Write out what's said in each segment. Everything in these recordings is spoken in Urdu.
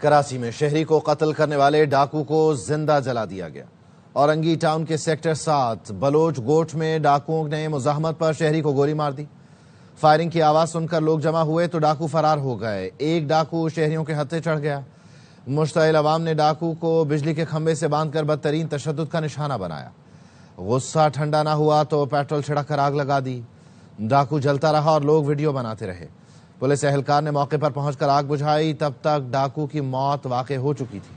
کراچی میں شہری کو قتل کرنے والے ڈاکو کو زندہ جلا دیا گیا۔ اورنگی ٹاؤن کے سیکٹر 7 بلوچ گوٹ میں ڈاکوؤں نے مزاحمت پر شہری کو گولی مار دی۔ فائرنگ کی آواز سن کر لوگ جمع ہوئے تو ڈاکو فرار ہو گئے۔ ایک ڈاکو شہریوں کے ہتھے چڑھ گیا۔ مشتعل عوام نے ڈاکو کو بجلی کے کھمبے سے باندھ کر بدترین تشدد کا نشانہ بنایا۔ غصہ ٹھنڈا نہ ہوا تو پیٹرول چھڑک کر آگ لگا دی۔ ڈاکو جلتا رہا اور لوگ ویڈیو بناتے رہے۔ پولیس اہلکار نے موقع پر پہنچ کر آگ بجھائی، تب تک ڈاکو کی موت واقع ہو چکی تھی۔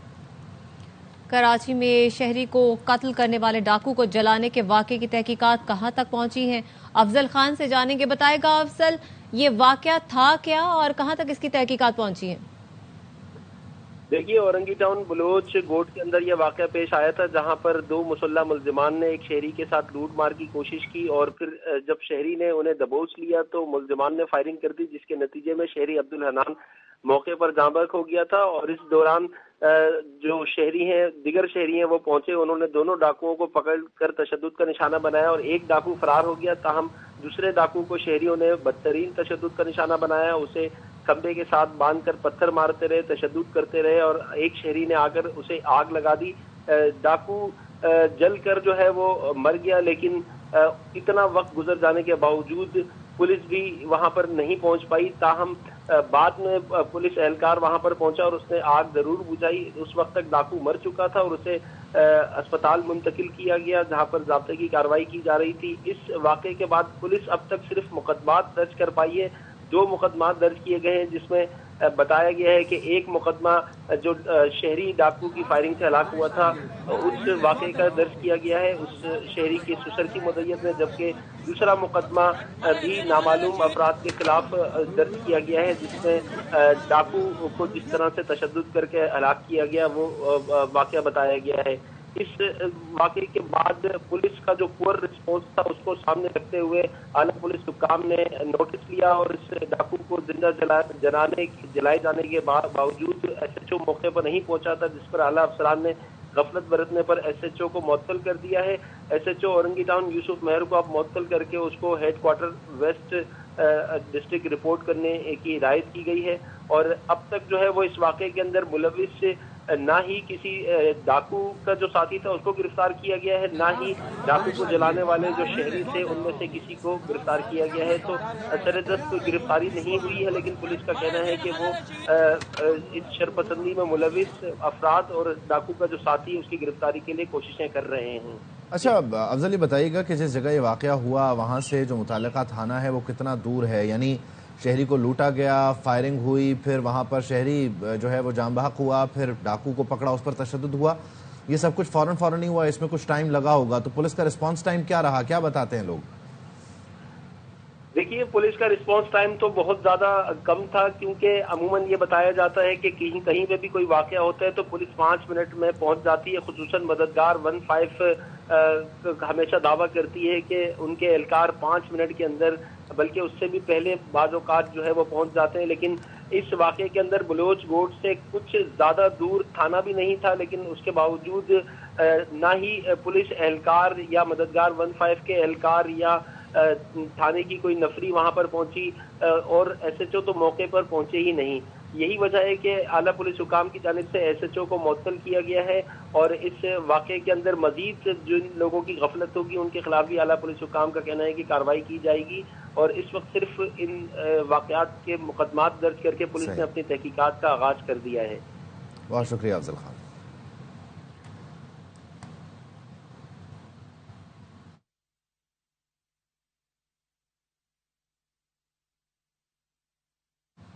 کراچی میں شہری کو قتل کرنے والے ڈاکو کو جلانے کے واقعے کی تحقیقات کہاں تک پہنچی ہیں؟ افضل خان سے جانیں گے۔ بتائے گا افضل، یہ واقعہ تھا کیا اور کہاں تک اس کی تحقیقات پہنچی ہیں؟ دیکھیے، اورنگی ٹاؤن بلوچ گوٹ کے اندر یہ واقعہ پیش آیا تھا، جہاں پر 2 مسلح ملزمان نے ایک شہری کے ساتھ لوٹ مار کی کوشش کی، اور پھر جب شہری نے انہیں دبوچ لیا تو ملزمان نے فائرنگ کر دی، جس کے نتیجے میں شہری عبدالحنان موقع پر جاں بحق ہو گیا تھا۔ اور اس دوران جو شہری ہیں، دیگر شہری ہیں، وہ پہنچے، انہوں نے دونوں ڈاکوؤں کو پکڑ کر تشدد کا نشانہ بنایا اور ایک ڈاکو فرار ہو گیا۔ تاہم دوسرے ڈاکو کو شہریوں نے بدترین تشدد کا نشانہ بنایا، اسے کھمبے کے ساتھ باندھ کر پتھر مارتے رہے، تشدد کرتے رہے، اور ایک شہری نے آ کر اسے آگ لگا دی۔ ڈاکو جل کر جو ہے وہ مر گیا، لیکن اتنا وقت گزر جانے کے باوجود پولیس بھی وہاں پر نہیں پہنچ پائی۔ تاہم بعد میں پولیس اہلکار وہاں پر پہنچا اور اس نے آگ ضرور بجھائی۔ اس وقت تک ڈاکو مر چکا تھا اور اسے اسپتال منتقل کیا گیا، جہاں پر ضابطے کی کارروائی کی جا رہی تھی۔ اس واقعے کے بعد پولیس اب تک صرف مقدمات درج کر پائی ہے۔ 2 مقدمات درج کیے گئے ہیں، جس میں بتایا گیا ہے کہ ایک مقدمہ جو شہری ڈاکو کی فائرنگ سے ہلاک ہوا تھا اس واقعے کا درج کیا گیا ہے اس شہری کے سسر کی مدعیت میں، جبکہ دوسرا مقدمہ بھی نامعلوم افراد کے خلاف درج کیا گیا ہے، جس میں ڈاکو کو جس طرح سے تشدد کر کے ہلاک کیا گیا وہ واقعہ بتایا گیا ہے۔ اس واقعے کے بعد پولیس کا جو پور رسپانس تھا اس کو سامنے رکھتے ہوئے اعلیٰ پولیس حکام نے نوٹس لیا اور اس ڈاکو کو زندہ جلائے جانے کے باوجود ایس ایچ او موقع پر نہیں پہنچا تھا، جس پر اعلیٰ افسران نے غفلت برتنے پر ایس ایچ او کو معطل کر دیا ہے۔ S H O Orangi town Yusuf Mehar کو اب معطل کر کے اس کو headquarter west district report کرنے کی ہدایت کی گئی ہے، اور اب تک جو ہے وہ اس واقعے کے اندر ملوث نہ ہی کسی ڈاکو کا جو ساتھی تھا اس کو گرفتار کیا گیا ہے، نہ ہی ڈاکو کو جلانے والے جو شہری تھے ان میں سے کسی کو گرفتار کیا گیا ہے۔ تو سر دست کوئی گرفتاری نہیں ہوئی ہے، لیکن پولیس کا کہنا ہے کہ وہ اس شرپسندی میں ملوث افراد اور ڈاکو کا جو ساتھی ہے اس کی گرفتاری کے لیے کوششیں کر رہے ہیں۔ اچھا افضل، یہ بتائیے گا کہ جس جگہ یہ واقعہ ہوا وہاں سے جو متعلقہ تھانہ ہے وہ کتنا دور ہے؟ یعنی شہری کو لوٹا گیا، فائرنگ ہوئی، پھر وہاں پر شہری جو ہے وہ جاں بحق ہوا، پھر ڈاکو کو پکڑا، اس پر تشدد ہوا، یہ سب کچھ فوراً نہیں ہوا، اس میں کچھ ٹائم لگا ہوگا، تو پولیس کا رسپانس ٹائم کیا رہا، کیا بتاتے ہیں لوگ؟ دیکھیے، پولیس کا رسپانس ٹائم تو بہت زیادہ کم تھا، کیونکہ عموماً یہ بتایا جاتا ہے کہ کہیں پہ بھی کوئی واقعہ ہوتا ہے تو پولیس 5 منٹ میں پہنچ جاتی ہے۔ خصوصاً مددگار 15 ہمیشہ دعویٰ کرتی ہے کہ ان کے اہلکار 5 منٹ کے اندر، بلکہ اس سے بھی پہلے بعض اوقات جو ہے وہ پہنچ جاتے ہیں۔ لیکن اس واقعے کے اندر بلوچ گوٹ سے کچھ زیادہ دور تھانہ بھی نہیں تھا، لیکن اس کے باوجود نہ ہی پولیس اہلکار یا مددگار 15 کے اہلکار یا تھانے کی کوئی نفری وہاں پر پہنچی، اور ایس ایچ او تو موقع پر پہنچے ہی نہیں۔ یہی وجہ ہے کہ اعلیٰ پولیس حکام کی جانب سے ایس ایچ او کو معطل کیا گیا ہے، اور اس واقعے کے اندر مزید جن لوگوں کی غفلت ہوگی ان کے خلاف بھی اعلیٰ پولیس حکام کا کہنا ہے کہ کارروائی کی جائے گی، اور اس وقت صرف ان واقعات کے مقدمات درج کر کے پولیس نے اپنی تحقیقات کا آغاز کر دیا ہے۔ بہت شکریہ افضل خان۔